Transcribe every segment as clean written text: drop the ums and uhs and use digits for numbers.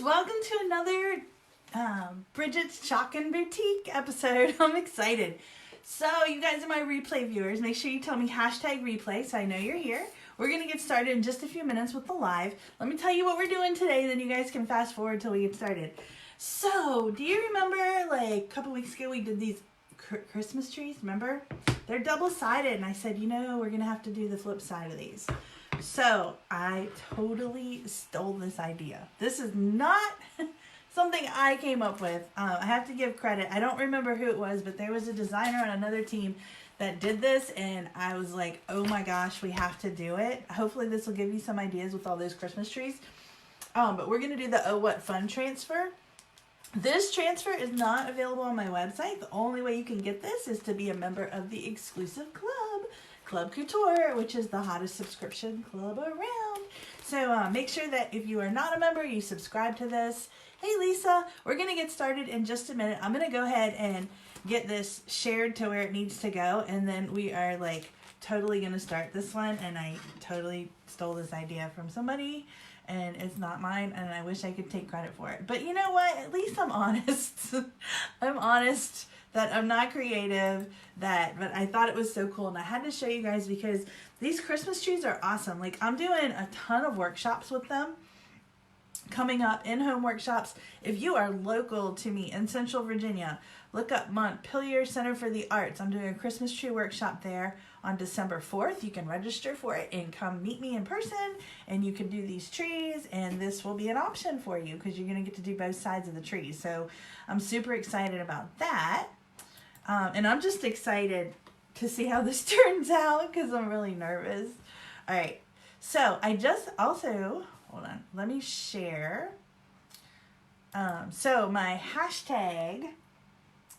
welcome to another Bridgette's Chalk and Boutique episode. I'm excited. So you guys are my replay viewers. Make sure you tell me hashtag replay so I know you're here. We're going to get started in just a few minutes with the live. Let me tell you what we're doing today, then you guys can fast forward till we get started. So, do you remember like a couple weeks ago we did these Christmas trees, remember? They're double-sided and I said, you know, we're going to have to do the flip side of these. So, I totally stole this idea. This is not something I came up with. I have to give credit. I don't remember who it was, but there was a designer on another team that did this, and I was like, oh my gosh, we have to do it. Hopefully this will give you some ideas with all those Christmas trees. But we're going to do the Oh What Fun transfer. This transfer is not available on my website. The only way you can get this is to be a member of the exclusive club, Club Couture, which is the hottest subscription club around. So make sure that if you are not a member, you subscribe to this. Hey Lisa, we're going to get started in just a minute. I'm going to go ahead and get this shared to where it needs to go, and then we are like totally going to start this one. And I totally stole this idea from somebody, and it's not mine, and I wish I could take credit for it. But you know what? At least I'm honest. I'm honest that I'm not creative, but I thought it was so cool, and I had to show you guys because these Christmas trees are awesome. Like, I'm doing a ton of workshops with them coming up, in-home workshops. If you are local to me in Central Virginia, look up Montpelier Center for the Arts. I'm doing a Christmas tree workshop there on December 4th. You can register for it and come meet me in person, and you can do these trees, and this will be an option for you because you're going to get to do both sides of the tree. So I'm super excited about that. And I'm just excited to see how this turns out because I'm really nervous. All right. So I just also, hold on, let me share. So my hashtag,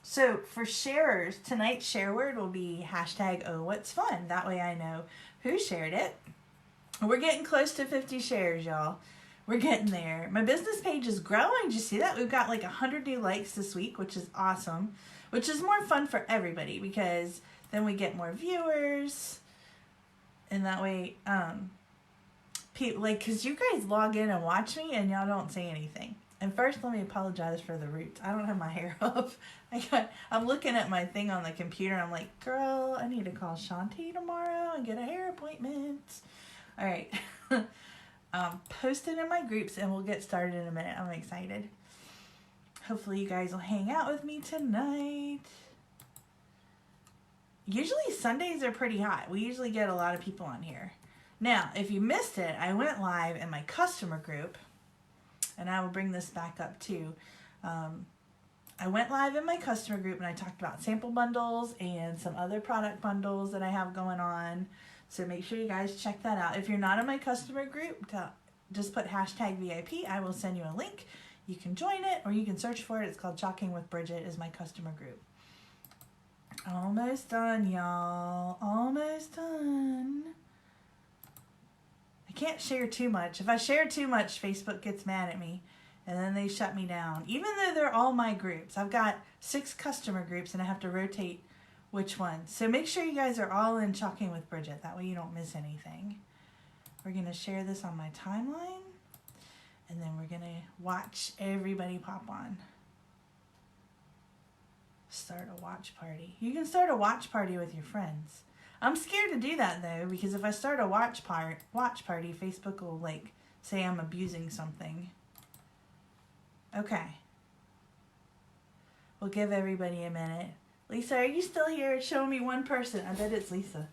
so for sharers, tonight's share word will be hashtag Oh What's Fun. That way I know who shared it. We're getting close to 50 shares, y'all. We're getting there. My business page is growing. Did you see that? We've got like 100 new likes this week, which is awesome. Which is more fun for everybody because then we get more viewers. And that way, people, like, because you guys log in and watch me and y'all don't say anything. And first, let me apologize for the roots. I don't have my hair up. I'm looking at my thing on the computer. I'm like, girl, I need to call Shanti tomorrow and get a hair appointment. All right. Post it in my groups and we'll get started in a minute. I'm excited. Hopefully you guys will hang out with me tonight. Usually Sundays are pretty hot. We usually get a lot of people on here. Now, if you missed it, I went live in my customer group, and I will bring this back up too. I went live in my customer group and I talked about sample bundles and some other product bundles that I have going on. So make sure you guys check that out. If you're not in my customer group, just put hashtag VIP. I will send you a link. You can join it or you can search for it. It's called Chalking with Bridget is my customer group. Almost done, y'all. Almost done. I can't share too much. If I share too much, Facebook gets mad at me and then they shut me down. Even though they're all my groups. I've got 6 customer groups and I have to rotate which one. So make sure you guys are all in Chalking with Bridget. That way you don't miss anything. We're going to share this on my timeline. And then we're going to watch everybody pop on. Start a watch party. You can start a watch party with your friends. I'm scared to do that though, because if I start a watch party, Facebook will like say I'm abusing something. Okay. We'll give everybody a minute. Lisa, are you still here? Show me one person. I bet it's Lisa.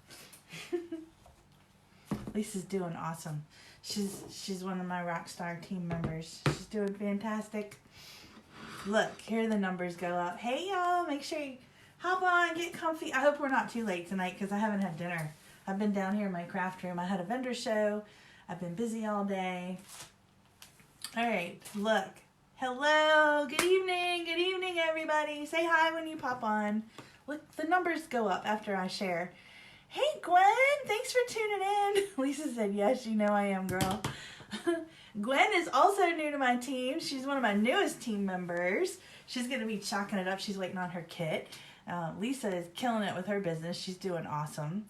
Lisa's doing awesome. She's one of my Rockstar team members. She's doing fantastic. Look, here the numbers go up. Hey y'all, make sure you hop on, get comfy. I hope we're not too late tonight because I haven't had dinner. I've been down here in my craft room. I had a vendor show. I've been busy all day. All right, look. Hello, good evening everybody. Say hi when you pop on. Look, the numbers go up after I share. Hey Gwen, thanks for tuning in. Lisa said, yes, you know I am, girl. Gwen is also new to my team. She's one of my newest team members. She's going to be chalking it up. She's waiting on her kit. Lisa is killing it with her business. She's doing awesome.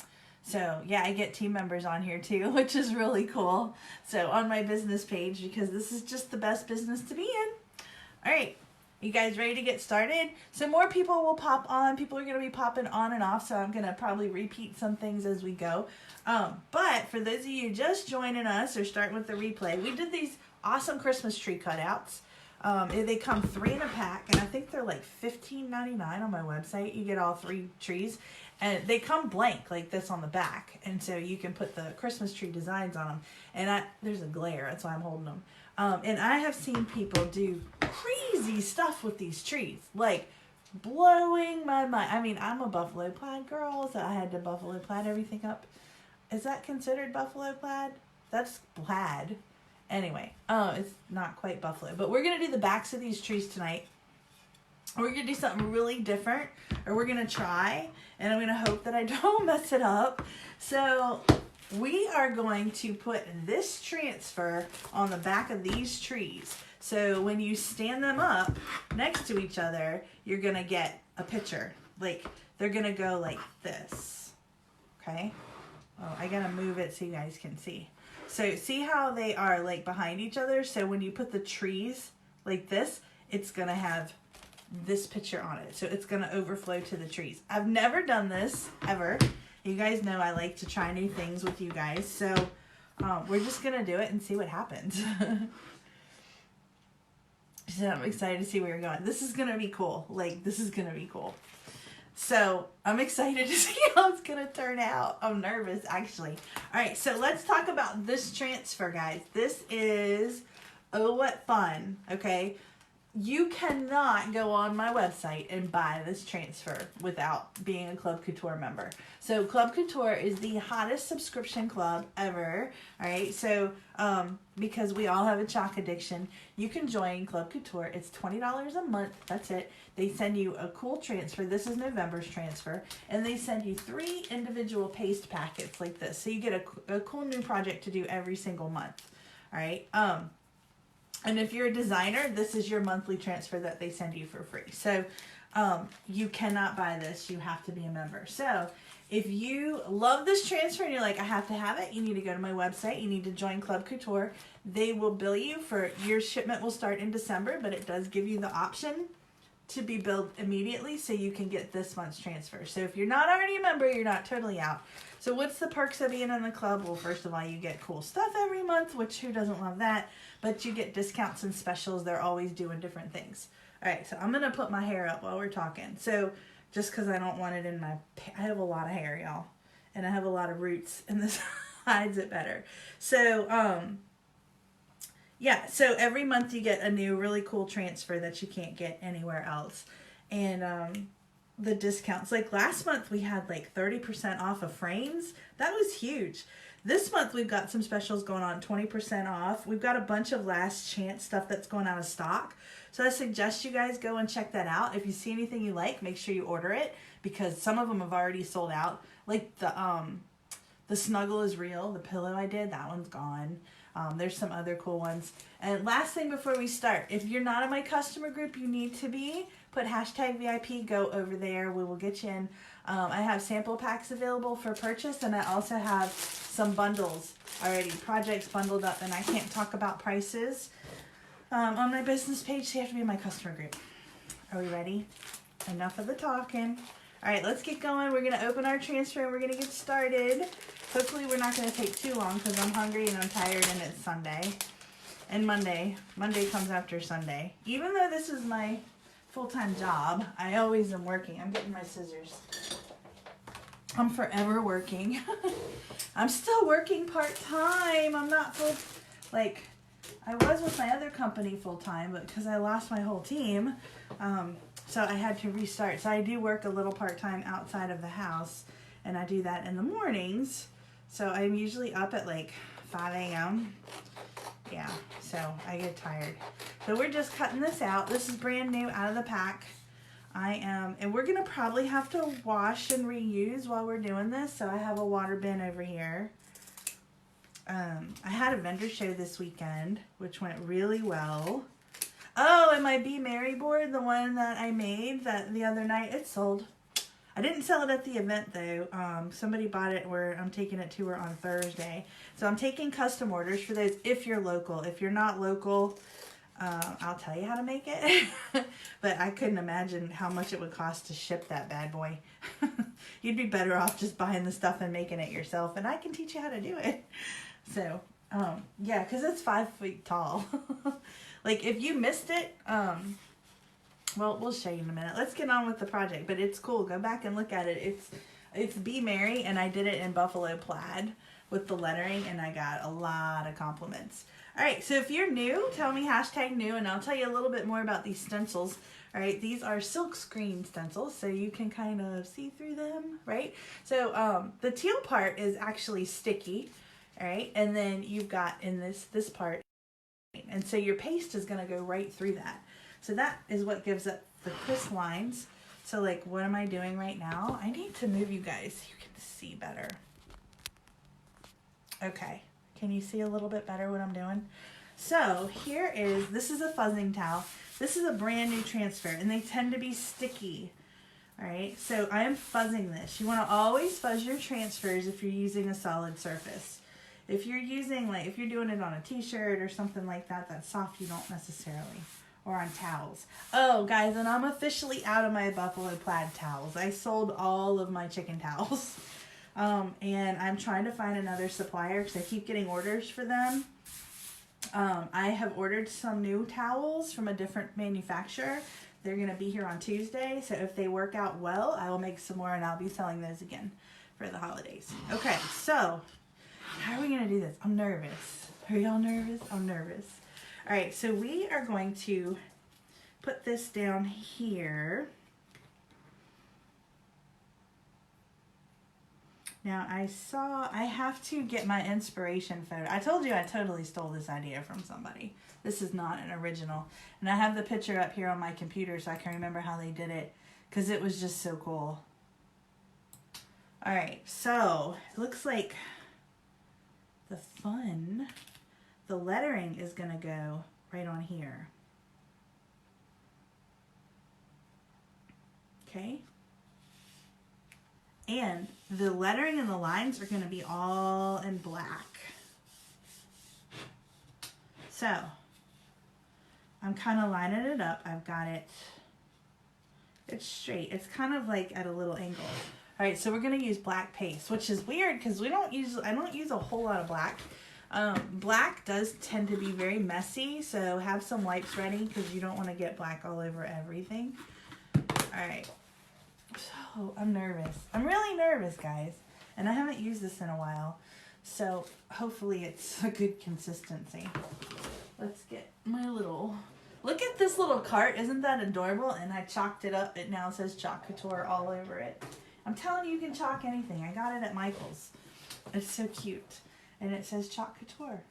So yeah, I get team members on here too, which is really cool. So on my business page, because this is just the best business to be in. All right, you guys ready to get started? So more people will pop on. People are going to be popping on and off, so I'm going to probably repeat some things as we go. But for those of you just joining us or starting with the replay, we did these awesome Christmas tree cutouts. They come 3 in a pack, and I think they're like $15.99 on my website. You get all 3 trees, and they come blank like this on the back, and so you can put the Christmas tree designs on them. And there's a glare, that's why I'm holding them. And I have seen people do crazy stuff with these trees, like blowing my mind. I mean, I'm a buffalo plaid girl, so I had to buffalo plaid everything up. Is that considered buffalo plaid? That's plaid. Anyway, it's not quite buffalo, but we're going to do the backs of these trees tonight. We're going to do something really different, or we're going to try, and I'm going to hope that I don't mess it up. So we are going to put this transfer on the back of these trees. So when you stand them up next to each other, you're going to get a picture. Like, they're going to go like this. Okay? Oh, I got to move it so you guys can see. So see how they are like behind each other? So when you put the trees like this, it's going to have this picture on it. So it's going to overflow to the trees. I've never done this ever. You guys know I like to try new things with you guys. So we're just going to do it and see what happens. So I'm excited to see where you're going. This is going to be cool. Like, this is going to be cool. So I'm excited to see how it's going to turn out. I'm nervous, actually. All right, so let's talk about this transfer, guys. This is, oh, what fun, okay? You cannot go on my website and buy this transfer without being a Club Couture member. So Club Couture is the hottest subscription club ever. All right, so because we all have a chalk addiction, you can join Club Couture. It's $20 a month. That's it. They send you a cool transfer. This is November's transfer. And they send you 3 individual paste packets like this. So you get a cool new project to do every single month. All right. And if you're a designer, this is your monthly transfer that they send you for free. So you cannot buy this. You have to be a member. So if you love this transfer and you're like, I have to have it, you need to go to my website. You need to join Club Couture. They will bill you for your shipment will start in December, but it does give you the option to be billed immediately so you can get this month's transfer. So if you're not already a member, you're not totally out. So what's the perks of being in the club? Well, first of all, you get cool stuff every month, which who doesn't love that? But you get discounts and specials. They're always doing different things. All right, so I'm going to put my hair up while we're talking. So just because I don't want it in my... I have a lot of hair, y'all. And I have a lot of roots, and this hides it better. So, yeah, so every month you get a new really cool transfer that you can't get anywhere else. And the discounts, like last month we had like 30% off of frames. That was huge. This month we've got some specials going on, 20% off. We've got a bunch of last chance stuff that's going out of stock. So I suggest you guys go and check that out. If you see anything you like, make sure you order it because some of them have already sold out. Like the Snuggle is Real, the pillow I did, that one's gone. There's some other cool ones. And last thing before we start, if you're not in my customer group, you need to be. Put hashtag VIP, go over there. We will get you in. I have sample packs available for purchase, and I also have some bundles already, projects bundled up, and I can't talk about prices on my business page, so you have to be in my customer group. Are we ready? Enough of the talking. All right, let's get going. We're going to open our transfer, and we're going to get started. Hopefully we're not going to take too long because I'm hungry and I'm tired and it's Sunday. And Monday comes after Sunday. Even though this is my full-time job, I always am working. I'm getting my scissors. I'm forever working. I'm still working part-time. I'm not full, like, I was with my other company full-time, but because I lost my whole team, so I had to restart. So I do work a little part-time outside of the house, and I do that in the mornings. So I'm usually up at like 5 a.m. Yeah, so I get tired. So we're just cutting this out. This is brand new out of the pack. And we're going to probably have to wash and reuse while we're doing this. So I have a water bin over here. I had a vendor show this weekend, which went really well. Oh, and my Be Merry board, the one that I made the other night, it sold. I didn't sell it at the event though. Somebody bought it where I'm taking it to her on Thursday. So I'm taking custom orders for those if you're local. If you're not local, I'll tell you how to make it. But I couldn't imagine how much it would cost to ship that bad boy. You'd be better off just buying the stuff and making it yourself, and I can teach you how to do it. So, yeah, because it's 5 feet tall. Like, if you missed it, well, we'll show you in a minute. Let's get on with the project, but it's cool. Go back and look at it. It's Be Merry, and I did it in buffalo plaid with the lettering, and I got a lot of compliments. All right, so if you're new, tell me #new, and I'll tell you a little bit more about these stencils. All right, these are silk screen stencils, so you can kind of see through them, right? So the teal part is actually sticky, all right? And then you've got in this part, and so your paste is gonna go right through that. So that is what gives it the crisp lines. So like, what am I doing right now? I need to move you guys so you can see better. Okay. Can you see a little bit better what I'm doing? So this is a fuzzing towel. This is a brand new transfer, and they tend to be sticky. All right, so I am fuzzing this. You want to always fuzz your transfers if you're using a solid surface. If you're using, like, if you're doing it on a t-shirt or something like that, that's soft, you don't necessarily. Or on towels. Oh, guys, and I'm officially out of my buffalo plaid towels. I sold all of my chicken towels. And I'm trying to find another supplier because I keep getting orders for them. I have ordered some new towels from a different manufacturer. They're going to be here on Tuesday. So if they work out well, I will make some more and I'll be selling those again for the holidays. Okay, so how are we going to do this? I'm nervous. Are y'all nervous? I'm nervous. All right, so we are going to put this down here. Now, I have to get my inspiration photo. I told you I totally stole this idea from somebody. This is not an original. And I have the picture up here on my computer so I can remember how they did it because it was just so cool. All right, so it looks like the lettering is going to go right on here. Okay. And the lettering and the lines are going to be all in black. So, I'm kind of lining it up. I've got it's straight. It's kind of like at a little angle. All right, so we're going to use black paste, which is weird because I don't use a whole lot of black. Black does tend to be very messy, so have some wipes ready because you don't want to get black all over everything. All right. So, I'm nervous. I'm really nervous, guys. And I haven't used this in a while. So, hopefully it's a good consistency. Let's get my little... Look at this little cart. Isn't that adorable? And I chalked it up. It now says Chalk Couture all over it. I'm telling you, you can chalk anything. I got it at Michael's. It's so cute. And it says Chalk Couture.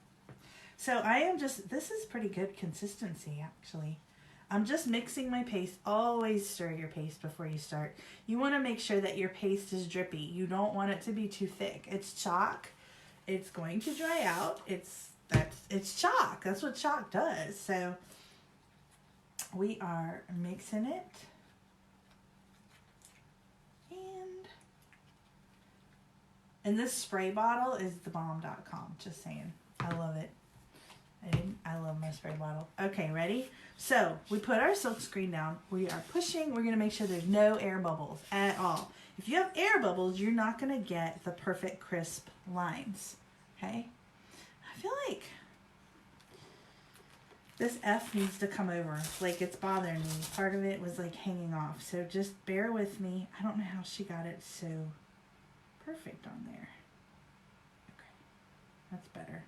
So, this is pretty good consistency, actually. I'm just mixing my paste. Always stir your paste before you start. You want to make sure that your paste is drippy. You don't want it to be too thick. It's chalk. It's going to dry out. It's chalk. That's what chalk does. So we are mixing it. And this spray bottle is thebomb.com. Just saying. I love it. I love my spray bottle. Okay, ready? So, we put our silk screen down. We are pushing. We're going to make sure there's no air bubbles at all. If you have air bubbles, you're not going to get the perfect crisp lines. Okay? I feel like this F needs to come over. Like, it's bothering me. Part of it was, like, hanging off. So, just bear with me. I don't know how she got it so perfect on there. Okay. That's better.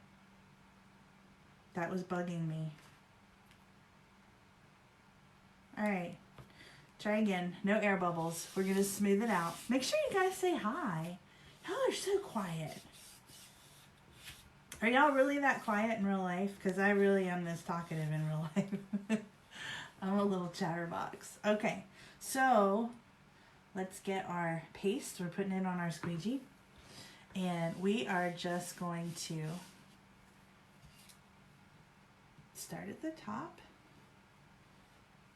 That was bugging me. Alright. Try again. No air bubbles. We're going to smooth it out. Make sure you guys say hi. Y'all are so quiet. Are y'all really that quiet in real life? Because I really am this talkative in real life. I'm a little chatterbox. Okay. So, let's get our paste. We're putting it on our squeegee. And we are just going to start at the top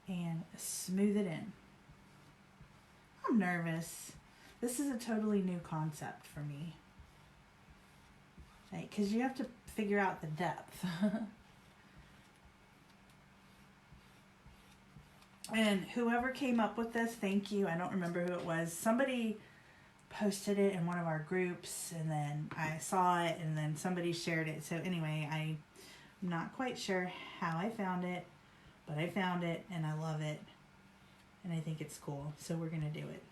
and smooth it in. I'm nervous. This is a totally new concept for me. Right, because you have to figure out the depth. And whoever came up with this, thank you. I don't remember who it was. Somebody posted it in one of our groups, and then I saw it, and then somebody shared it. So anyway, I'm not quite sure how I found it, but I found it, and I love it, and I think it's cool. So we're going to do it.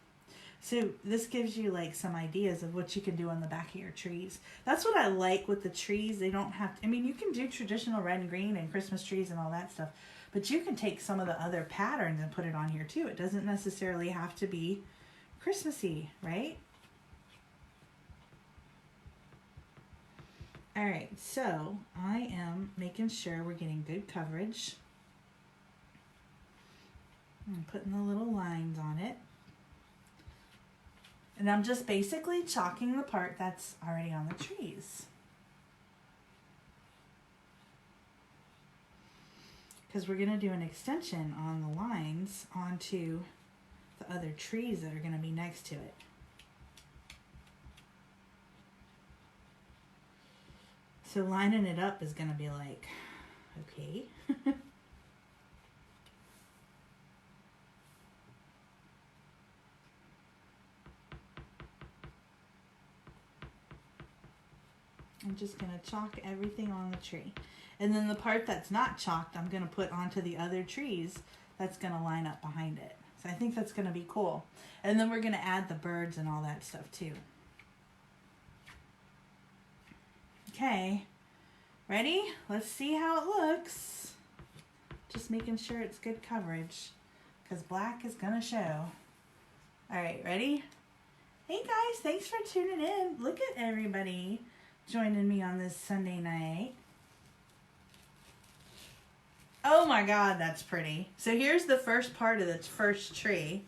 So this gives you like some ideas of what you can do on the back of your trees. That's what I like with the trees. They don't have to, I mean, you can do traditional red and green and Christmas trees and all that stuff, but you can take some of the other patterns and put it on here too. It doesn't necessarily have to be Christmassy, right? All right, so I am making sure we're getting good coverage. I'm putting the little lines on it. And I'm just basically chalking the part that's already on the trees. Because we're going to do an extension on the lines onto the other trees that are going to be next to it. So lining it up is going to be like, okay. I'm just going to chalk everything on the tree. And then the part that's not chalked, I'm going to put onto the other trees that's going to line up behind it. So I think that's going to be cool. And then we're going to add the birds and all that stuff too. Okay, ready? Let's see how it looks. Just making sure it's good coverage because black is going to show. All right, ready? Hey guys, thanks for tuning in. Look at everybody joining me on this Sunday night. Oh my God, that's pretty. So here's the first part of the first tree.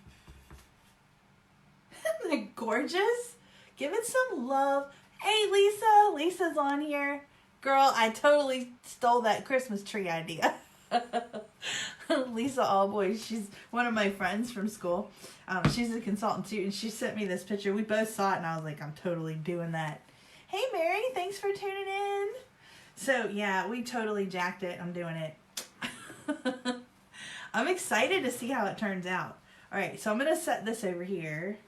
Isn't that gorgeous? Give it some love. Hey Lisa, Lisa's on here. Girl, I totally stole that Christmas tree idea. Lisa Allboy, she's one of my friends from school. She's a consultant too, and she sent me this picture. We both saw it, and I was like, I'm totally doing that. Hey Mary, thanks for tuning in. So yeah, we totally jacked it. I'm doing it. I'm excited to see how it turns out. All right, so I'm going to set this over here.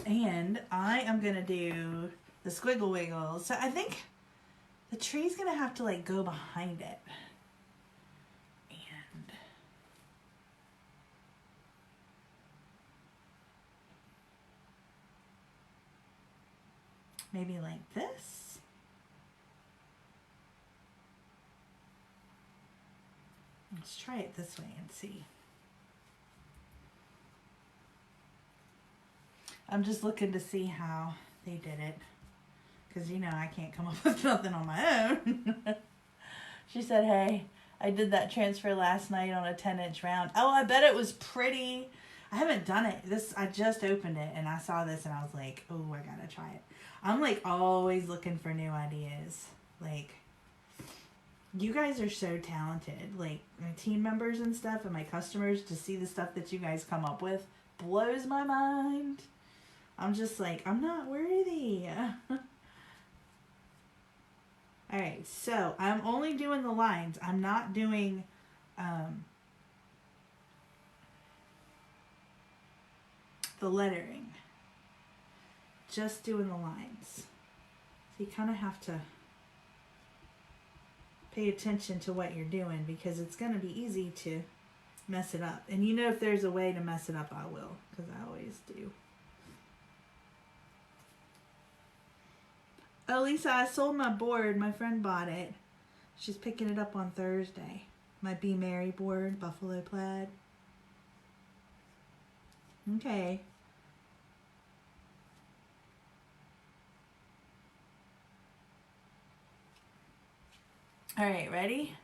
And I am going to do the squiggle wiggles. So I think the tree's going to have to like go behind it. And maybe like this. Let's try it this way and see. I'm just looking to see how they did it. Because, you know, I can't come up with nothing on my own. She said, hey, I did that transfer last night on a 10-inch round. Oh, I bet it was pretty. I haven't done it. I just opened it and I saw this and I was like, oh, I gotta try it. I'm like always looking for new ideas. Like, you guys are so talented. Like, my team members and stuff and my customers, to see the stuff that you guys come up with blows my mind. I'm just like, I'm not worthy. Alright, so I'm only doing the lines. I'm not doing the lettering. Just doing the lines. So you kind of have to pay attention to what you're doing because it's going to be easy to mess it up. And you know, if there's a way to mess it up, I will, because I always do. Oh, Lisa, I sold my board. My friend bought it. She's picking it up on Thursday. My Be Merry board, buffalo plaid. Okay. All right, ready?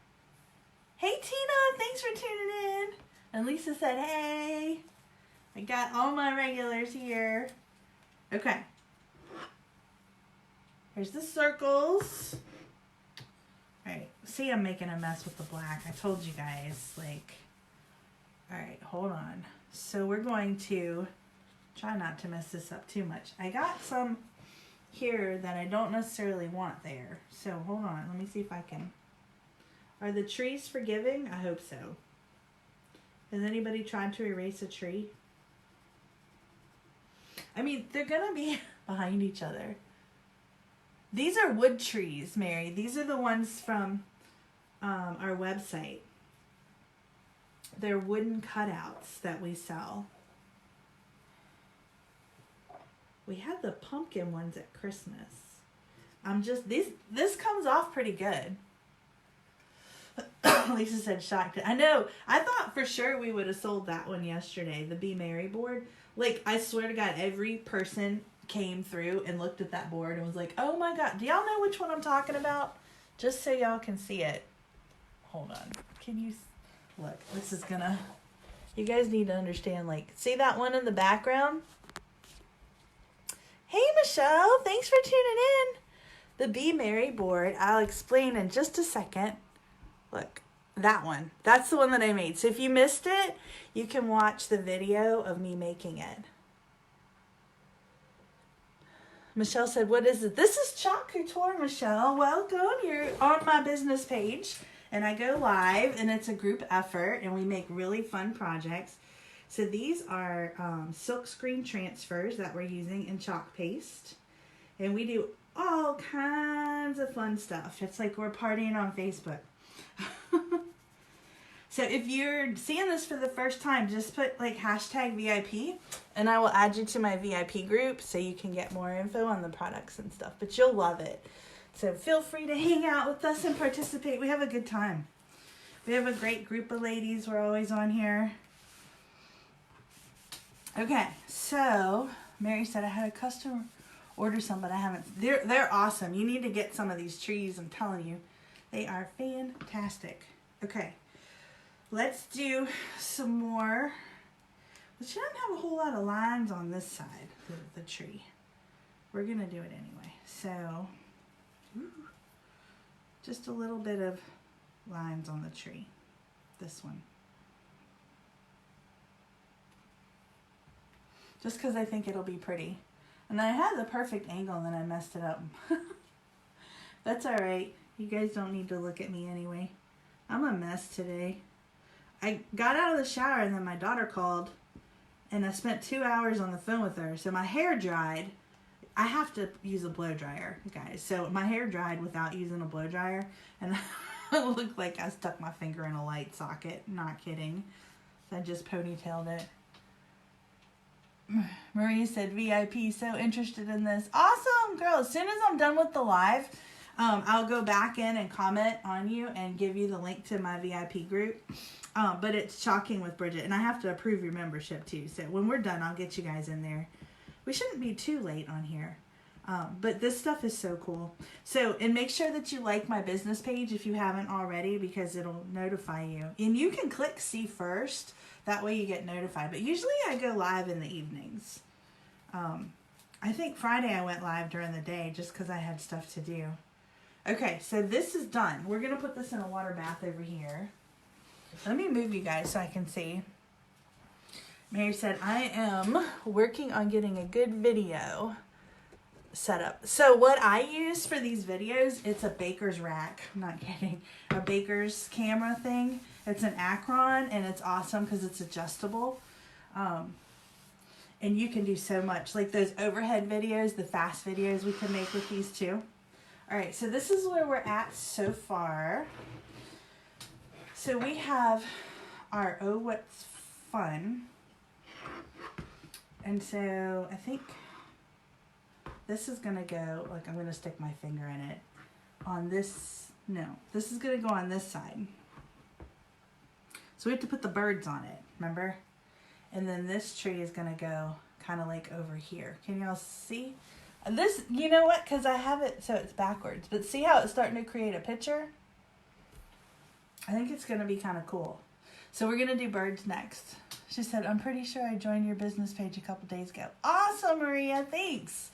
Hey, Tina, thanks for tuning in. And Lisa said, hey. I got all my regulars here. Okay. Here's the circles. All right, see, I'm making a mess with the black. I told you guys, like, all right, hold on. So we're going to Try not to mess this up too much. I got some here that I don't necessarily want there. So hold on, let me see if I can. Are the trees forgiving? I hope so. Has anybody tried to erase a tree? I mean, they're gonna be behind each other. These are wood trees, Mary. These are the ones from our website. They're wooden cutouts that we sell. We had the pumpkin ones at Christmas. This comes off pretty good. Lisa said shocked. I know. I thought for sure we would have sold that one yesterday, the Be Merry board. Like, I swear to God, every person came through and looked at that board and was like, oh my God, do y'all know which one I'm talking about? Just so y'all can see it. Hold on. Can you look? This is gonna, you guys need to understand, like, see that one in the background? Hey, Michelle, thanks for tuning in. The Be Merry board, I'll explain in just a second. Look, that one. That's the one that I made. So if you missed it, you can watch the video of me making it. Michelle said, what is it? This is Chalk Couture, Michelle. Welcome. You're on my business page. And I go live, and it's a group effort, and we make really fun projects. So these are silk screen transfers that we're using in chalk paste. And we do all kinds of fun stuff. It's like we're partying on Facebook. So if you're seeing this for the first time, just put like hashtag VIP and I will add you to my VIP group so you can get more info on the products and stuff. But you'll love it. So feel free to hang out with us and participate. We have a good time. We have a great group of ladies. We're always on here. Okay, so Mary said I had a customer order some, but I haven't. They're awesome. You need to get some of these trees. I'm telling you, they are fantastic. Okay, let's do some more. We shouldn't have a whole lot of lines on this side of the tree. We're gonna do it anyway. So, just a little bit of lines on the tree. This one. Just because I think it'll be pretty. And I had the perfect angle and then I messed it up. That's alright. You guys don't need to look at me anyway. I'm a mess today. I got out of the shower and then my daughter called and I spent 2 hours on the phone with her. So my hair dried. I have to use a blow dryer, guys. So my hair dried without using a blow dryer. And it looked like I stuck my finger in a light socket. Not kidding. So I just ponytailed it. Marie said, VIP, so interested in this. Awesome, girl. As soon as I'm done with the live, I'll go back in and comment on you and give you the link to my VIP group. But it's Chalking with Bridgette, and I have to approve your membership too. So when we're done, I'll get you guys in there. We shouldn't be too late on here. But this stuff is so cool. So, and make sure that you like my business page if you haven't already, because it'll notify you. And you can click see first. That way you get notified. But usually I go live in the evenings. I think Friday I went live during the day just because I had stuff to do. Okay, so this is done. We're going to put this in a water bath over here. Let me move you guys so I can see. Mary said, I am working on getting a good video set up. So what I use for these videos, it's a baker's rack. I'm not kidding. A baker's camera thing. It's an Acron and it's awesome because it's adjustable. And you can do so much. Like those overhead videos, the fast videos we can make with these too. Alright, so this is where we're at so far. So we have our Oh What's Fun. And so I think this is going to go, like I'm going to stick my finger in it. On this, no, this is going to go on this side. So we have to put the birds on it, remember? And then this tree is going to go kind of like over here. Can y'all see? This, you know what? Because I have it so it's backwards. But see how it's starting to create a picture? I think it's going to be kind of cool. So we're going to do birds next. She said, I'm pretty sure I joined your business page a couple days ago. Awesome, Maria. Thanks.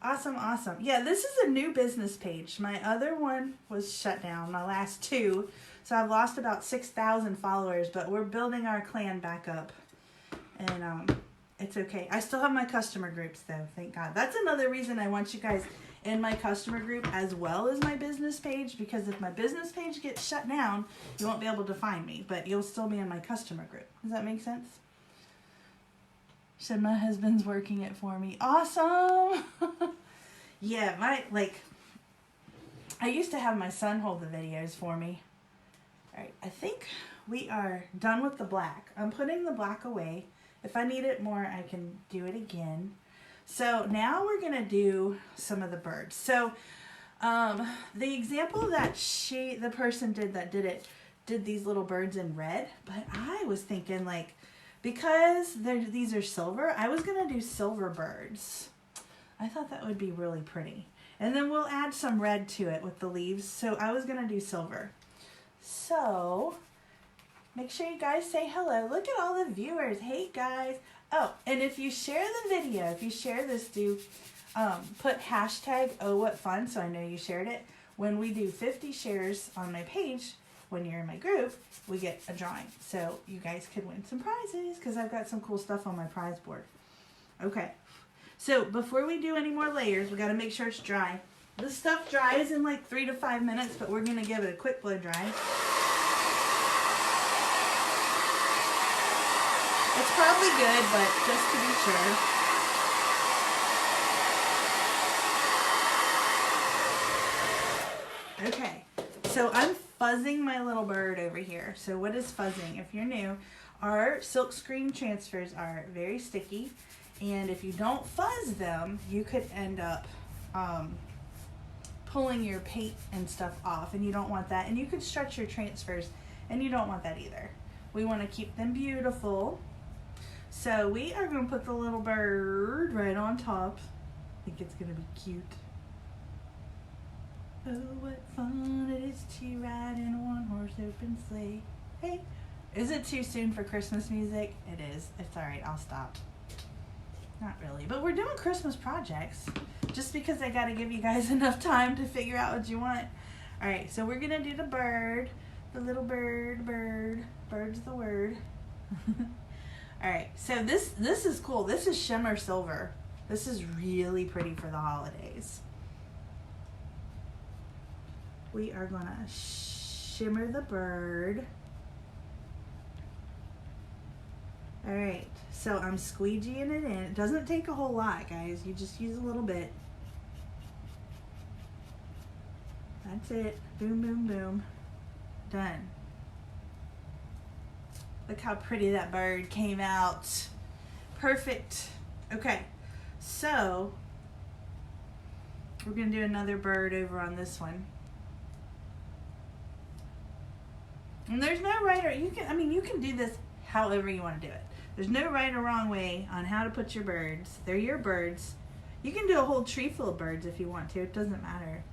Awesome, awesome. Yeah, this is a new business page. My other one was shut down, my last two. So I've lost about 6,000 followers, but we're building our clan back up. And It's okay. I still have my customer groups though, thank God. That's another reason I want you guys in my customer group as well as my business page, because if my business page gets shut down, you won't be able to find me, but you'll still be in my customer group. Does that make sense? Said my husband's working it for me. Awesome. Yeah, I used to have my son hold the videos for me. All right, I think we are done with the black. I'm putting the black away. If I need it more, I can do it again. So now we're gonna do some of the birds. So the example that the person did these little birds in red, but I was thinking like, because these are silver, I was gonna do silver birds. I thought that would be really pretty. And then we'll add some red to it with the leaves. So I was gonna do silver. So make sure you guys say hello. Look at all the viewers. Hey guys. Oh, and if you share the video, if you share this, do put hashtag #OhWhatFun so I know you shared it. When we do 50 shares on my page, when you're in my group, we get a drawing. So you guys could win some prizes because I've got some cool stuff on my prize board. Okay. So before we do any more layers, we got to make sure it's dry. This stuff dries in like 3 to 5 minutes, but we're going to give it a quick blow dry. It's probably good, but just to be sure. Okay, so I'm fuzzing my little bird over here. So what is fuzzing? If you're new, our silk screen transfers are very sticky. And if you don't fuzz them, you could end up pulling your paint and stuff off, and you don't want that. And you could stretch your transfers, and you don't want that either. We want to keep them beautiful. So we are going to put the little bird right on top. I think it's going to be cute. Oh, what fun it is to ride in a one-horse open sleigh. Hey, is it too soon for Christmas music? It is. It's all right. I'll stop. Not really, but we're doing Christmas projects just because I got to give you guys enough time to figure out what you want. All right, so we're going to do the bird, the little bird, bird's the word. All right, so this is cool. This is Shimmer Silver. This is really pretty for the holidays. We are going to shimmer the bird. All right, so I'm squeegeeing it in. It doesn't take a whole lot, guys. You just use a little bit. That's it. Boom, boom, boom. Done. Look how pretty that bird came out. Perfect. Okay, so we're going to do another bird over on this one. And there's no right or you can do this however you want to do it. There's no right or wrong way on how to put your birds. They're your birds. You can do a whole tree full of birds if you want to. It doesn't matter.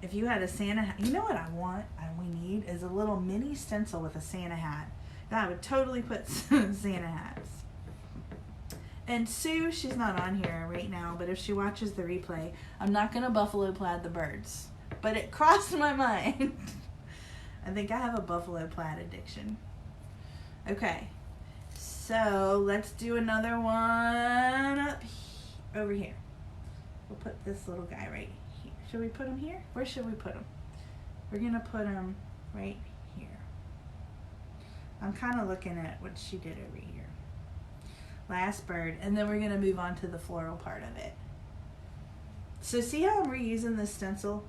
If you had a Santa hat, you know what I want and we need is a little mini stencil with a Santa hat. I would totally put Santa hats. And Sue, she's not on here right now, but if she watches the replay, I'm not going to buffalo plaid the birds. But it crossed my mind. I think I have a buffalo plaid addiction. Okay. So let's do another one over here. We'll put this little guy right here. Should we put him here? Where should we put him? We're going to put him right here. I'm kind of looking at what she did over here. Last bird. And then we're going to move on to the floral part of it. So see how I'm reusing this stencil?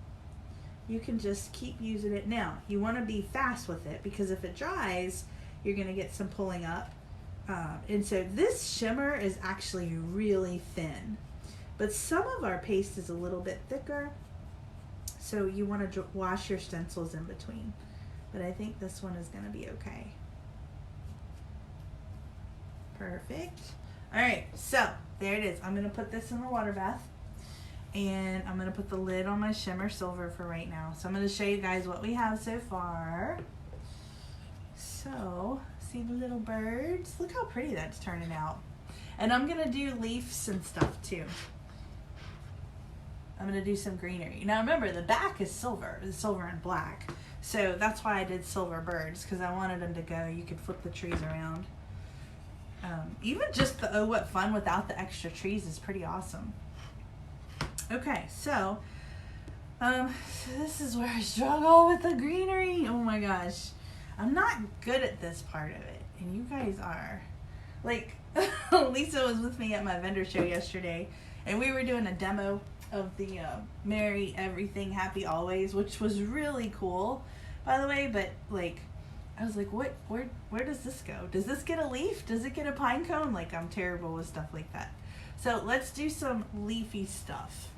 You can just keep using it. Now, you want to be fast with it because if it dries, you're going to get some pulling up. And so this shimmer is actually really thin, but some of our paste is a little bit thicker. So you want to wash your stencils in between, but I think this one is going to be okay. Perfect. All right, so there it is. I'm going to put this in the water bath and I'm going to put the lid on my Shimmer Silver for right now. So I'm going to show you guys what we have so far. So see the little birds? Look how pretty that's turning out. And I'm going to do leaves and stuff too. I'm going to do some greenery. Now remember, the back is silver. It's silver and black. So that's why I did silver birds, because I wanted them to go. You could flip the trees around. Even just the Oh What Fun without the extra trees is pretty awesome. Okay, so this is where I struggle with the greenery. Oh my gosh. I'm not good at this part of it, and you guys are. Like, Lisa was with me at my vendor show yesterday, and we were doing a demo of the Merry Everything Happy Always, which was really cool, by the way, but like, I was like, where does this go? Does this get a leaf? Does it get a pine cone? Like, I'm terrible with stuff like that. So let's do some leafy stuff.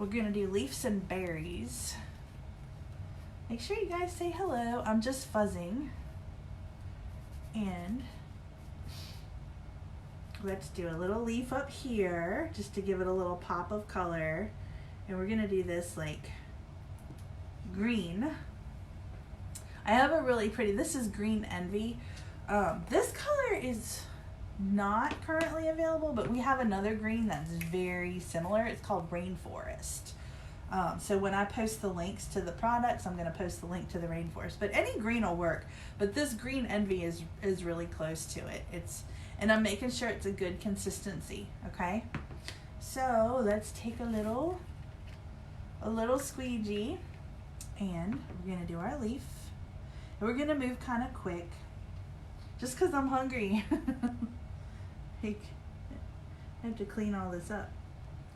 We're gonna do leaves and berries. Make sure you guys say hello. I'm just fuzzing. And let's do a little leaf up here just to give it a little pop of color. And we're gonna do this like green. I have a really pretty, this is Green Envy. This color is not currently available, but we have another green that's very similar. It's called Rainforest. So when I post the links to the products, I'm going to post the link to the Rainforest. But any green will work. But this Green Envy is really close to it. And I'm making sure it's a good consistency. Okay. So let's take a little squeegee, and we're going to do our leaf. And we're going to move kind of quick, just because I'm hungry. I have to clean all this up.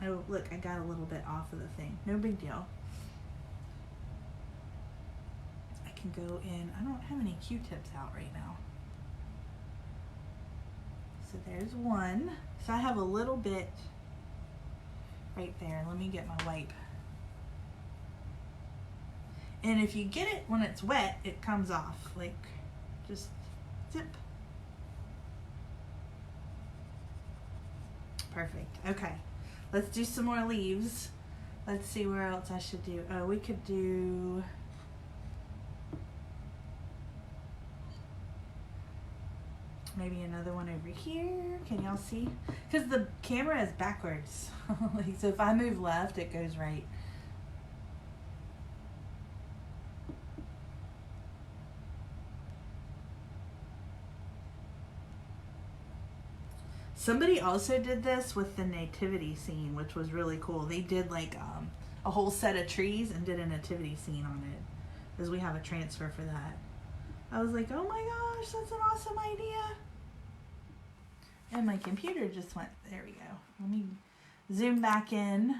Oh, look, I got a little bit off of the thing. No big deal. I can go in. I don't have any Q-tips out right now. So there's one. So I have a little bit right there. Let me get my wipe. And if you get it when it's wet, it comes off. Like, just zip. Perfect. Okay. Let's do some more leaves. Let's see where else I should do. Oh, we could do... maybe another one over here. Can y'all see? Because the camera is backwards. Like, so if I move left, it goes right. Somebody also did this with the nativity scene, which was really cool. They did like a whole set of trees and did a nativity scene on it, because we have a transfer for that. I was like, oh my gosh, that's an awesome idea. And my computer just went, there we go. Let me zoom back in.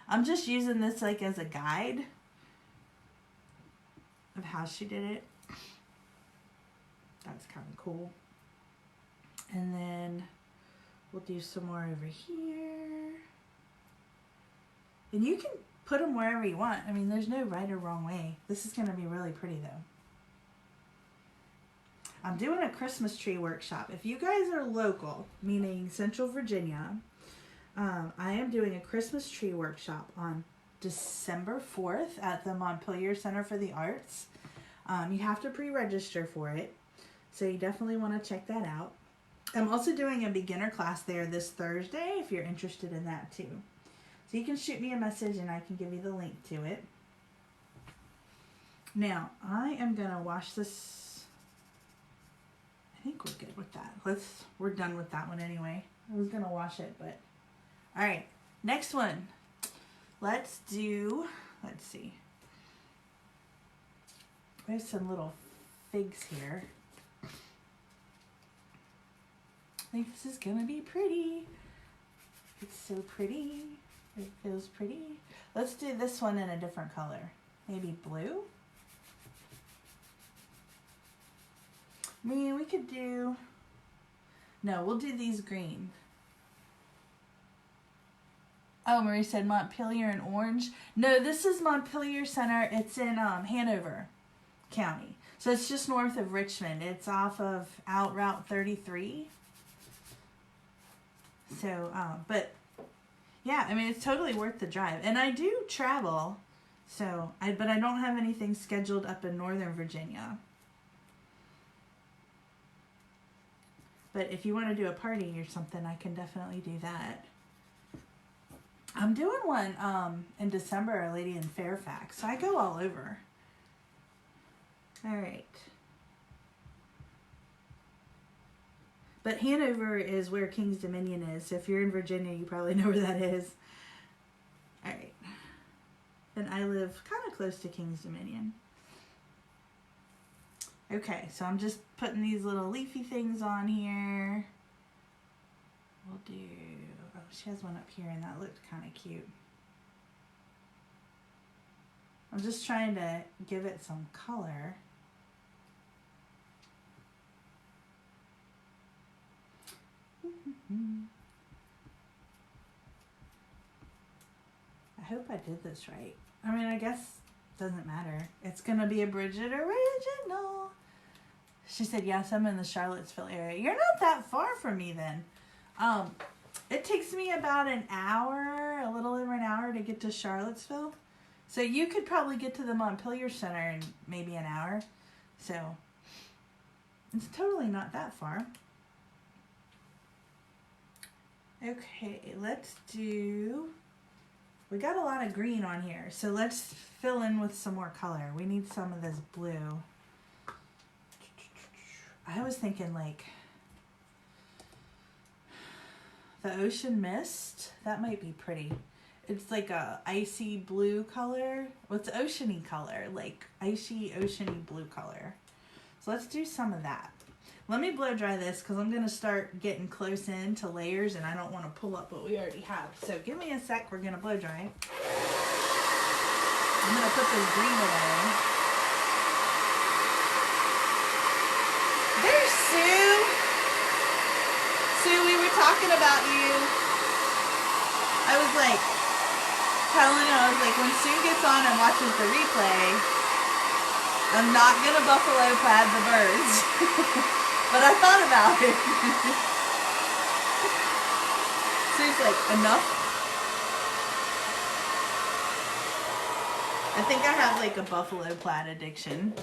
I'm just using this like as a guide of how she did it. That's kind of cool. And then we'll do some more over here. And you can put them wherever you want. I mean, there's no right or wrong way. This is going to be really pretty though. I'm doing a Christmas tree workshop. If you guys are local, meaning Central Virginia, I am doing a Christmas tree workshop on December 4th at the Montpelier Center for the Arts. You have to pre-register for it, so you definitely want to check that out. I'm also doing a beginner class there this Thursday if you're interested in that too. So you can shoot me a message and I can give you the link to it. Now, I am going to wash this. I think we're good with that. We're done with that one anyway. I was going to wash it, but... Alright, next one. Let's see. There's some little figs here. I think this is gonna be pretty. It's so pretty. It feels pretty. Let's do this one in a different color. Maybe blue? I mean, we could do... No, we'll do these green. Oh, Marie said Montpelier and orange. No, this is Montpelier Center. It's in Hanover County. So it's just north of Richmond. It's off of Route 33. So, but yeah, I mean, it's totally worth the drive. And I do travel, so but I don't have anything scheduled up in Northern Virginia. But if you want to do a party or something, I can definitely do that. I'm doing one in December, a lady in Fairfax. So I go all over. All right. But Hanover is where King's Dominion is. So if you're in Virginia, you probably know where that is. All right. And I live kind of close to King's Dominion. Okay, so I'm just putting these little leafy things on here. We'll do, oh, she has one up here and that looked kind of cute. I'm just trying to give it some color. I hope I did this right. I mean, I guess it doesn't matter. It's going to be a Bridgette original. She said, yes, I'm in the Charlottesville area. You're not that far from me then. It takes me about an hour, a little over an hour to get to Charlottesville. So you could probably get to the Montpelier Center in maybe an hour. So it's totally not that far. Okay, let's do, we got a lot of green on here. So let's fill in with some more color. We need some of this blue. I was thinking like the ocean mist. That might be pretty. It's like a icy blue color. Well, it's oceany color, like icy oceany blue color. So let's do some of that. Let me blow dry this because I'm going to start getting close in to layers and I don't want to pull up what we already have. So give me a sec. We're going to blow dry. I'm going to put this green away. There's Sue. Sue, we were talking about you. I was like, telling her, I was like, when Sue gets on and watches the replay, I'm not going to buffalo plaid the birds. But I thought about it. Sue's like, enough? I think I have like a buffalo plaid addiction.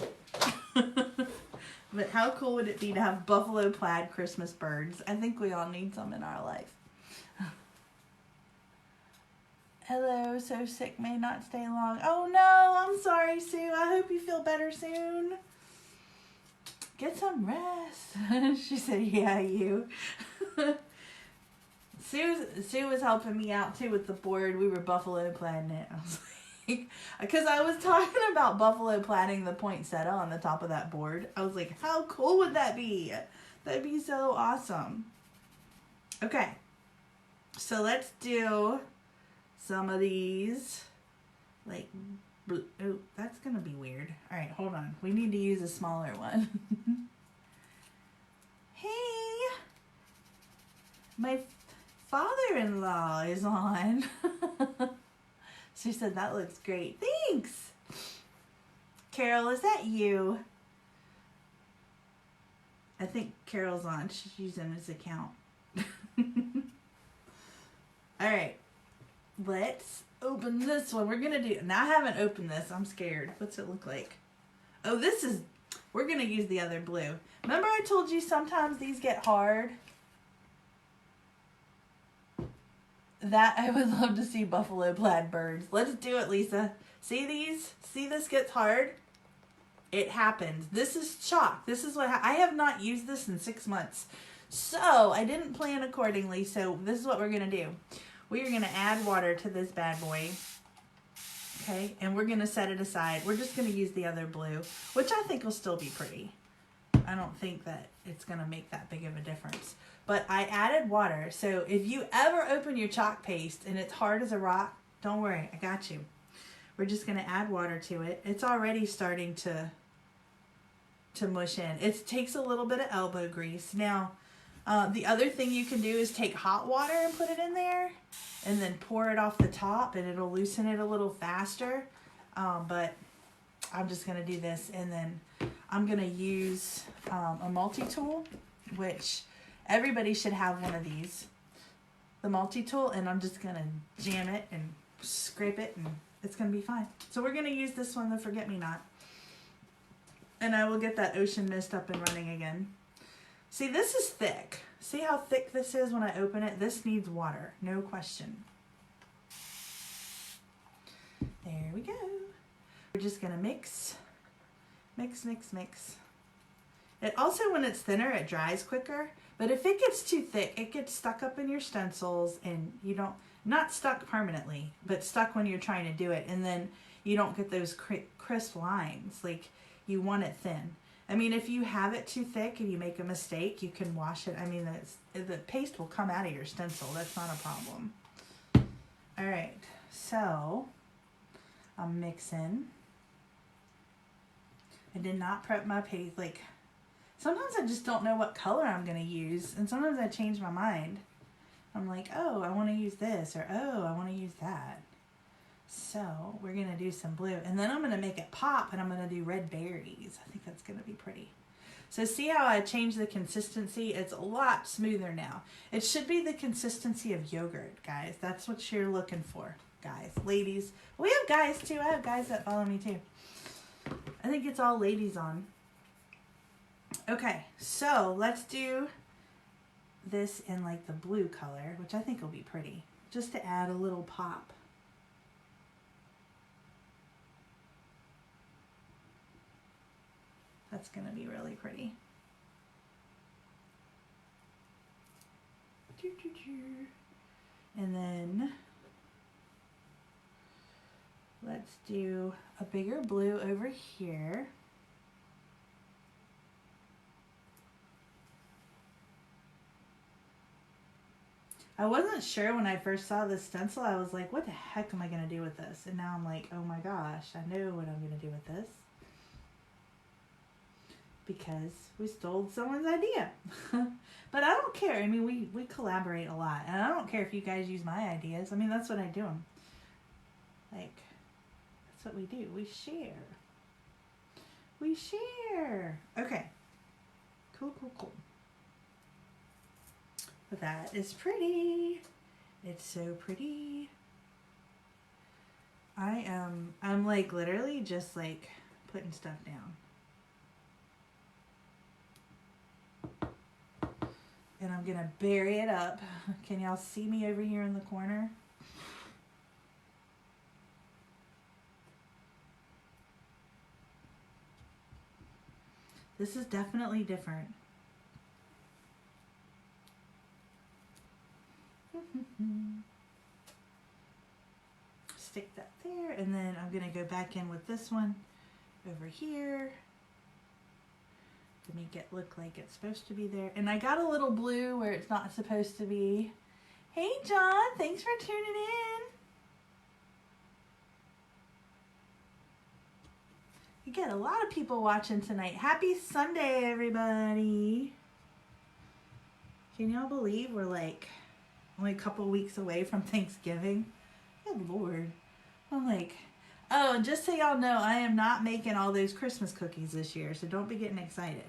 But how cool would it be to have buffalo plaid Christmas birds? I think we all need some in our life. Hello, so sick, may not stay long. Oh no, I'm sorry, Sue. I hope you feel better soon. Get some rest. She said, yeah, you. Sue was helping me out too with the board. We were buffalo plaiding it. I was like, because I was talking about buffalo plaiding the poinsettia on the top of that board. I was like, how cool would that be? That'd be so awesome. Okay, so let's do some of these, like, oh, that's gonna be weird. All right, hold on. We need to use a smaller one. Hey, my father-in-law is on. She said, that looks great. Thanks. Carol, is that you? I think Carol's on. She's using his account. All right. Let's open this one. We're going to do, now I haven't opened this. I'm scared. What's it look like? Oh, this is, we're going to use the other blue. Remember I told you sometimes these get hard? That, I would love to see buffalo plaid birds. Let's do it, Lisa. See these? See this gets hard? It happens. This is chalk. This is what, I have not used this in 6 months. So, I didn't plan accordingly. So, this is what we're going to do. We are going to add water to this bad boy. Okay, and we're going to set it aside. We're just going to use the other blue, which I think will still be pretty. I don't think that it's going to make that big of a difference. But I added water, so if you ever open your chalk paste and it's hard as a rock, don't worry, I got you. We're just going to add water to it. It's already starting to mush in. It takes a little bit of elbow grease. Now, the other thing you can do is take hot water and put it in there and then pour it off the top and it'll loosen it a little faster. But I'm just going to do this, and then I'm going to use a multi-tool, which everybody should have one of these. The multi-tool, and I'm just going to jam it and scrape it, and it's going to be fine. So we're going to use this one, the Forget-Me-Not. And I will get that ocean mist up and running again. See, this is thick. See how thick this is when I open it? This needs water, no question. There we go. We're just gonna mix, mix, mix, mix. It also, when it's thinner, it dries quicker. But if it gets too thick, it gets stuck up in your stencils, and you don't, not stuck permanently, but stuck when you're trying to do it. And then you don't get those crisp lines. Like, you want it thin. I mean, if you have it too thick and you make a mistake, you can wash it. I mean, the paste will come out of your stencil. That's not a problem. All right, so I'm mixing. I did not prep my paste. Like, sometimes I just don't know what color I'm going to use, and sometimes I change my mind. I'm like, oh, I want to use this, or oh, I want to use that. So we're going to do some blue, and then I'm going to make it pop, and I'm going to do red berries. I think that's going to be pretty. So see how I changed the consistency? It's a lot smoother now. It should be the consistency of yogurt, guys. That's what you're looking for, guys. Ladies. We have guys, too. I have guys that follow me, too. I think it's all ladies on. Okay, so let's do this in like the blue color, which I think will be pretty, just to add a little pop. That's going to be really pretty. And then let's do a bigger blue over here. I wasn't sure when I first saw this stencil. I was like, what the heck am I going to do with this? And now I'm like, oh my gosh, I know what I'm going to do with this. Because we stole someone's idea. But I don't care. I mean, we collaborate a lot. And I don't care if you guys use my ideas. I mean, that's what I do. Like, that's what we do. We share. We share. Okay. Cool, cool, cool. That is pretty. It's so pretty. I'm like literally just like putting stuff down. And I'm gonna bury it up. Can y'all see me over here in the corner? This is definitely different. Stick that there, and then I'm gonna go back in with this one over here to make it look like it's supposed to be there. And I got a little blue where it's not supposed to be. Hey John, thanks for tuning in. You get a lot of people watching tonight. Happy Sunday, everybody. Can y'all believe we're like only a couple weeks away from Thanksgiving? Good Lord. I'm like, oh, and just so y'all know, I am not making all those Christmas cookies this year, so don't be getting excited.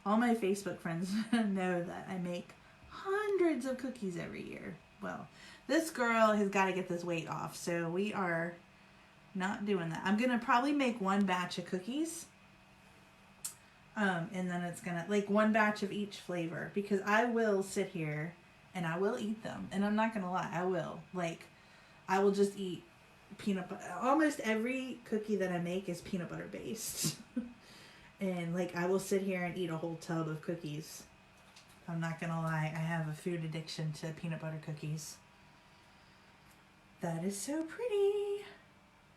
All my Facebook friends know that I make hundreds of cookies every year. Well, this girl has got to get this weight off, so we are not doing that. I'm going to probably make one batch of cookies, and then it's going to, like, one batch of each flavor, because I will sit here and I will eat them, and I'm not going to lie, I will. Like, I will just eat peanut butter. Almost every cookie that I make is peanut butter based. And like, I will sit here and eat a whole tub of cookies. I'm not gonna lie, I have a food addiction to peanut butter cookies. That is so pretty.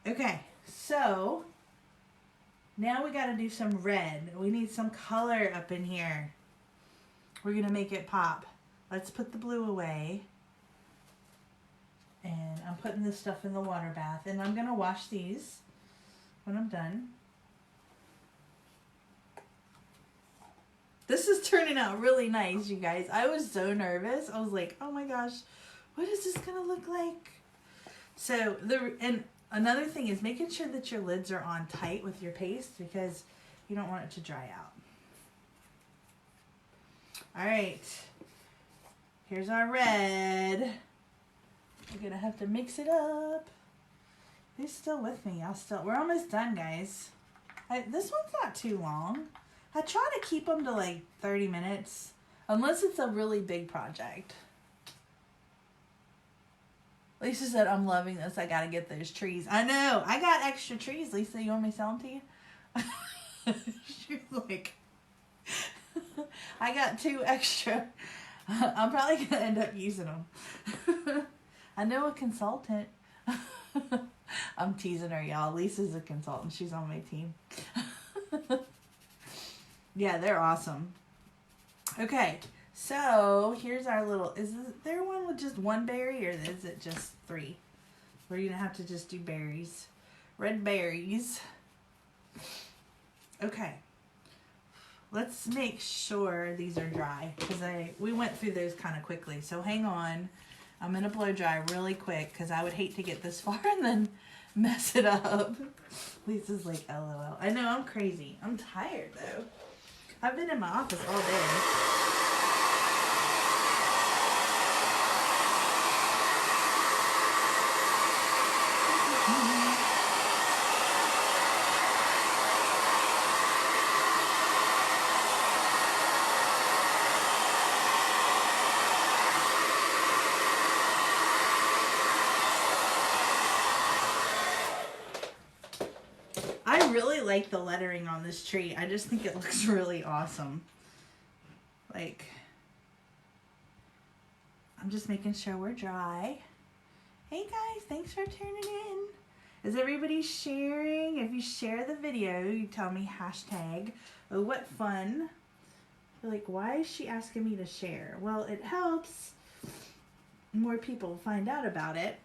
Okay, so now we gotta do some red. We need some color up in here. We're gonna make it pop. Let's put the blue away. And I'm putting this stuff in the water bath. And I'm going to wash these when I'm done. This is turning out really nice, you guys. I was so nervous. I was like, oh my gosh, what is this going to look like? So, and another thing is making sure that your lids are on tight with your paste, because you don't want it to dry out. All right. Here's our red. We're gonna have to mix it up. Who's still with me? We're almost done, guys. This one's not too long. I try to keep them to like 30 minutes, unless it's a really big project. Lisa said, I'm loving this. I gotta get those trees. I know. I got extra trees. Lisa, you want me to sell them to you? She's like, I got 2 extra. I'm probably going to end up using them. I know a consultant. I'm teasing her, y'all. Lisa's a consultant. She's on my team. Yeah, they're awesome. Okay, so here's our little... Is there one with just 1 berry, or is it just 3? We're going to have to just do berries. Red berries. Okay. Let's make sure these are dry, because we went through those kind of quickly. So hang on. I'm going to blow dry really quick, because I would hate to get this far and then mess it up. Lisa's like, LOL. I know, I'm crazy. I'm tired, though. I've been in my office all day. I really like the lettering on this tree. I just think it looks really awesome. Like, I'm just making sure we're dry. Hey guys, thanks for tuning in. Is everybody sharing? If you share the video, you tell me hashtag. Oh, what fun. You're like, why is she asking me to share? Well, it helps more people find out about it.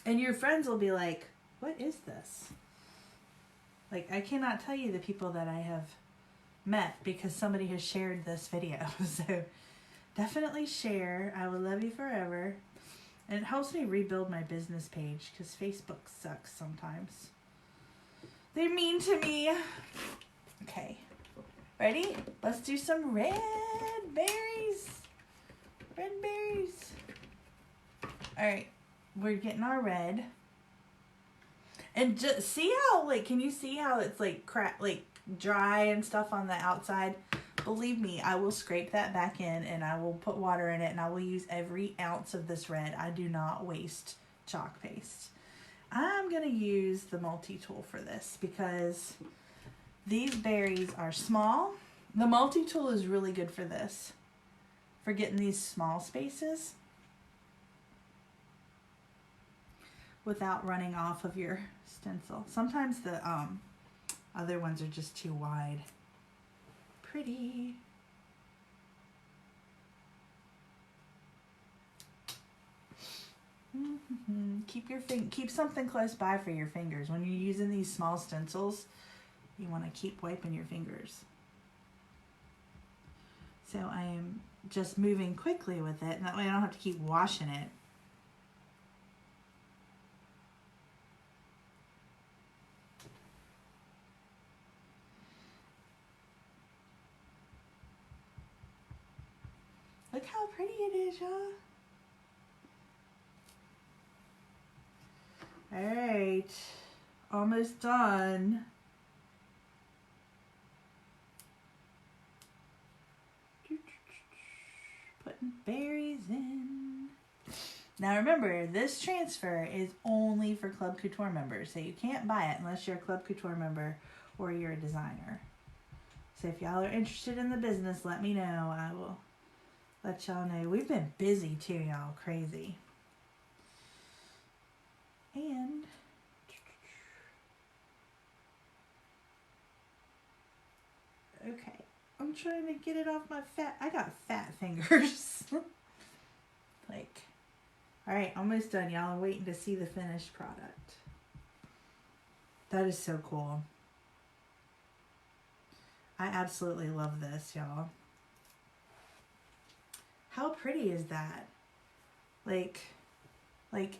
And your friends will be like, what is this? Like, I cannot tell you the people that I have met because somebody has shared this video. So definitely share. I will love you forever. And it helps me rebuild my business page because Facebook sucks sometimes. They're mean to me. Okay. Ready? Let's do some red berries. Red berries. All right. We're getting our red. And just see how, like, can you see how it's like dry and stuff on the outside? Believe me, I will scrape that back in and I will put water in it and I will use every ounce of this red. I do not waste chalk paste. I'm going to use the multi-tool for this because these berries are small. The multi-tool is really good for this, for getting these small spaces without running off of your stencil. Sometimes the other ones are just too wide. Pretty. Keep something close by for your fingers. When you're using these small stencils, you want to keep wiping your fingers. So I am just moving quickly with it, and that way I don't have to keep washing it. Look how pretty it is, y'all. All right, almost done. Putting berries in. Now remember, this transfer is only for Club Couture members, so you can't buy it unless you're a Club Couture member or you're a designer. So if y'all are interested in the business, let me know. I will let y'all know. We've been busy too, y'all. Crazy. And okay, I'm trying to get it off my I got fat fingers. Like, all right, almost done, y'all. I'm waiting to see the finished product. That is so cool. I absolutely love this, y'all. How pretty is that? Like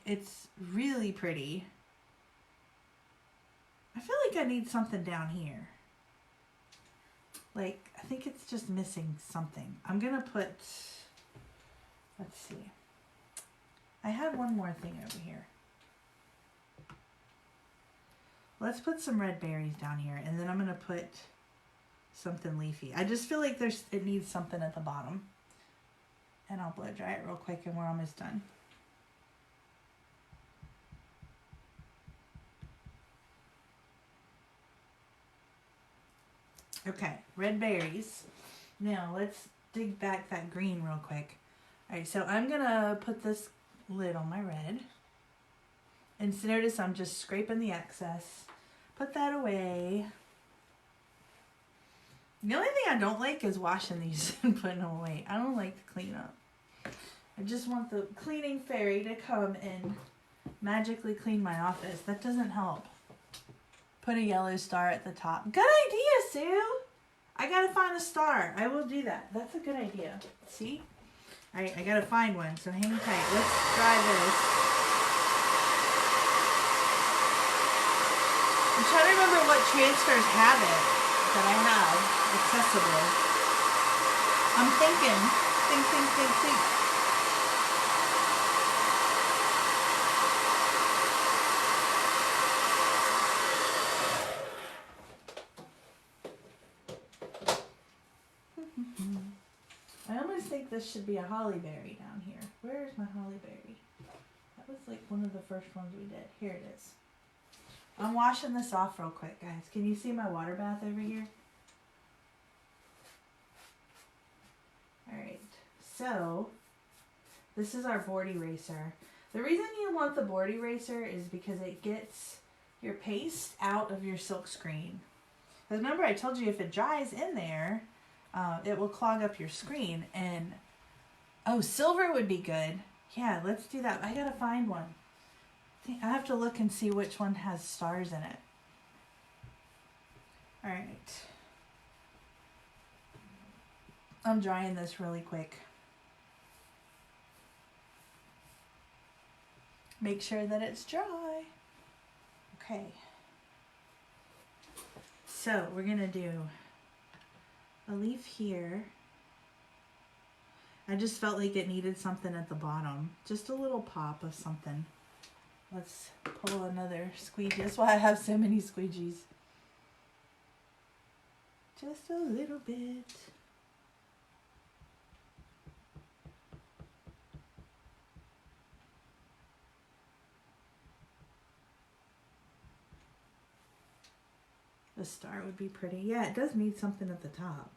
it's really pretty. I feel like I need something down here. Like, I think it's just missing something. I'm gonna put, let's see. I had one more thing over here. Let's put some red berries down here, and then I'm gonna put something leafy. I just feel like it needs something at the bottom. And I'll blow dry it real quick and we're almost done. Okay, red berries. Now let's dig back that green real quick. Alright, so I'm gonna put this lid on my red. And so notice I'm just scraping the excess. Put that away. The only thing I don't like is washing these and putting them away. I don't like to clean up. I just want the cleaning fairy to come and magically clean my office. That doesn't help. Put a yellow star at the top. Good idea, Sue! I gotta find a star. I will do that. That's a good idea. See? Alright, I gotta find one, so hang tight. Let's try this. I'm trying to remember what transfers have it that I have accessible. I'm thinking. Think. I almost think this should be a holly berry down here. Where is my holly berry? That was like one of the first ones we did. Here it is. I'm washing this off real quick, guys. Can you see my water bath over here? Alright, so this is our board eraser. The reason you want the board eraser is because it gets your paste out of your silk screen. Because remember I told you if it dries in there, it will clog up your screen. And oh, silver would be good. Yeah, let's do that. I gotta find one. I have to look and see which one has stars in it. Alright. I'm drying this really quick. Make sure that it's dry. Okay. So we're gonna do a leaf here. I just felt like it needed something at the bottom. Just a little pop of something. Let's pull another squeegee. That's why I have so many squeegees. Just a little bit. The star would be pretty. Yeah, it does need something at the top.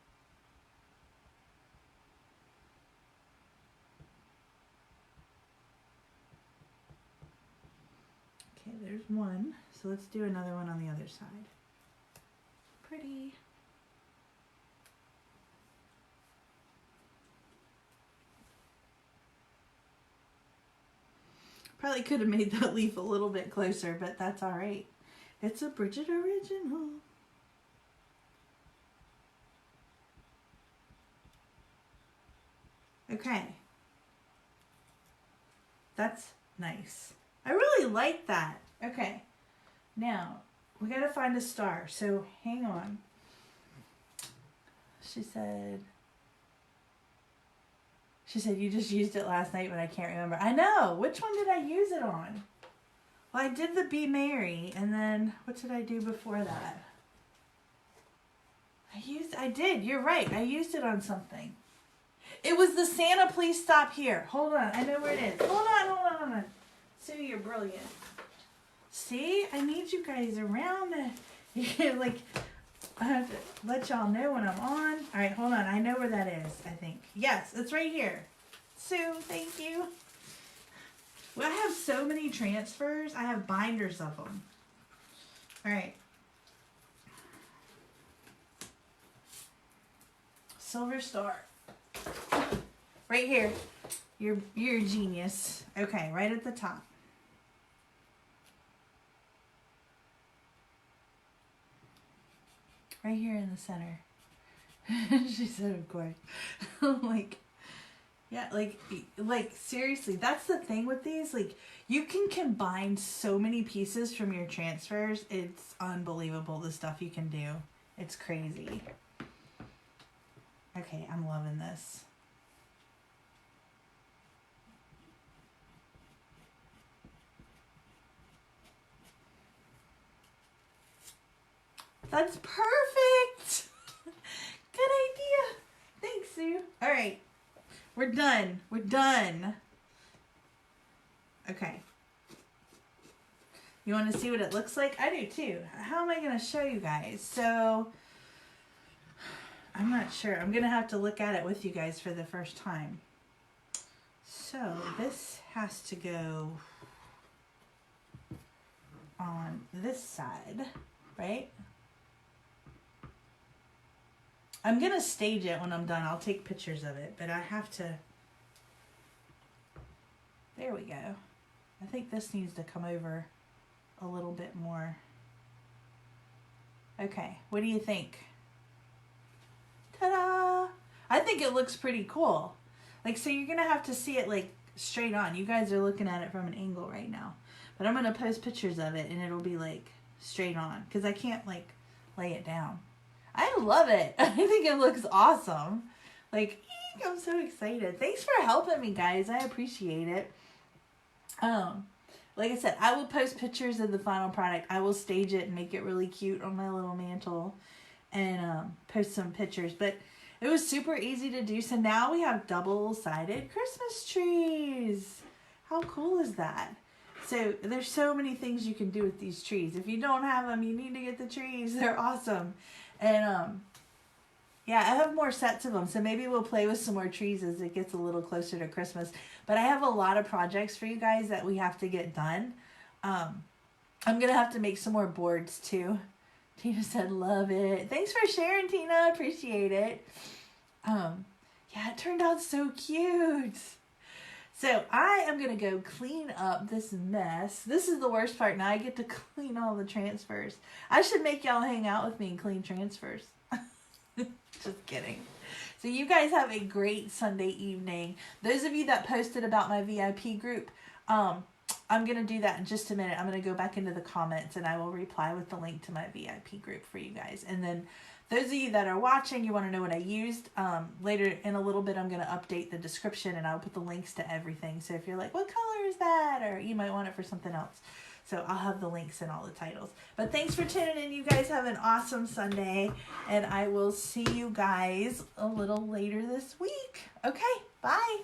Okay, there's one. So let's do another one on the other side. Pretty. Probably could have made that leaf a little bit closer, but that's all right. It's a Bridgette original. Okay. That's nice. I really like that. Okay. Now, we gotta find a star. So, hang on. She said, you just used it last night, but I can't remember. I know. Which one did I use it on? Well, I did the Be Merry, and then what did I do before that? I did. You're right. I used it on something. It was the Santa Please Stop Here. Hold on. I know where it is. Hold on. Sue, you're brilliant. See? I need you guys around. Like, I have to let y'all know when I'm on. All right, hold on. I know where that is, I think. Yes, it's right here. Sue, thank you. Well, I have so many transfers. I have binders of them. All right. Silver star. Right here. You're a genius. Okay, right at the top. Right here in the center. She said, of course. I'm like, yeah, like seriously, that's the thing with these. Like, you can combine so many pieces from your transfers. It's unbelievable the stuff you can do. It's crazy. Okay, I'm loving this. That's perfect. Good idea. Thanks, Sue. All right. We're done. We're done. Okay. You want to see what it looks like? I do too. How am I going to show you guys? So, I I'm not sure. I'm going to have to look at it with you guys for the first time. So this has to go on this side, right? I'm going to stage it when I'm done. I'll take pictures of it, but I have to... There we go. I think this needs to come over a little bit more. Okay, what do you think? Ta-da! I think it looks pretty cool. Like, so you're going to have to see it, like, straight on. You guys are looking at it from an angle right now. But I'm going to post pictures of it, and it'll be, like, straight on. Because I can't, like, lay it down. I love it. I think it looks awesome. Like, eek, I'm so excited. Thanks for helping me, guys. I appreciate it. Like I said, I will post pictures of the final product. I will stage it and make it really cute on my little mantle and post some pictures. But it was super easy to do. So now we have double-sided Christmas trees. How cool is that? So there's so many things you can do with these trees. If you don't have them, you need to get the trees. They're awesome. And yeah, I have more sets of them, so maybe we'll play with some more trees as it gets a little closer to Christmas. But I have a lot of projects for you guys that we have to get done. I'm going to have to make some more boards, too. Tina said, love it. Thanks for sharing, Tina. Appreciate it. Yeah, it turned out so cute. So I am going to go clean up this mess. This is the worst part. Now I get to clean all the transfers. I should make y'all hang out with me and clean transfers. Just kidding. So you guys have a great Sunday evening. Those of you that posted about my VIP group, I'm going to do that in just a minute. I'm going to go back into the comments and I will reply with the link to my VIP group for you guys. And then those of you that are watching, you want to know what I used, later in a little bit I'm going to update the description and I'll put the links to everything. So if you're like, what color is that? Or you might want it for something else. So I'll have the links and all the titles. But thanks for tuning in. You guys have an awesome Sunday. And I will see you guys a little later this week. Okay, bye.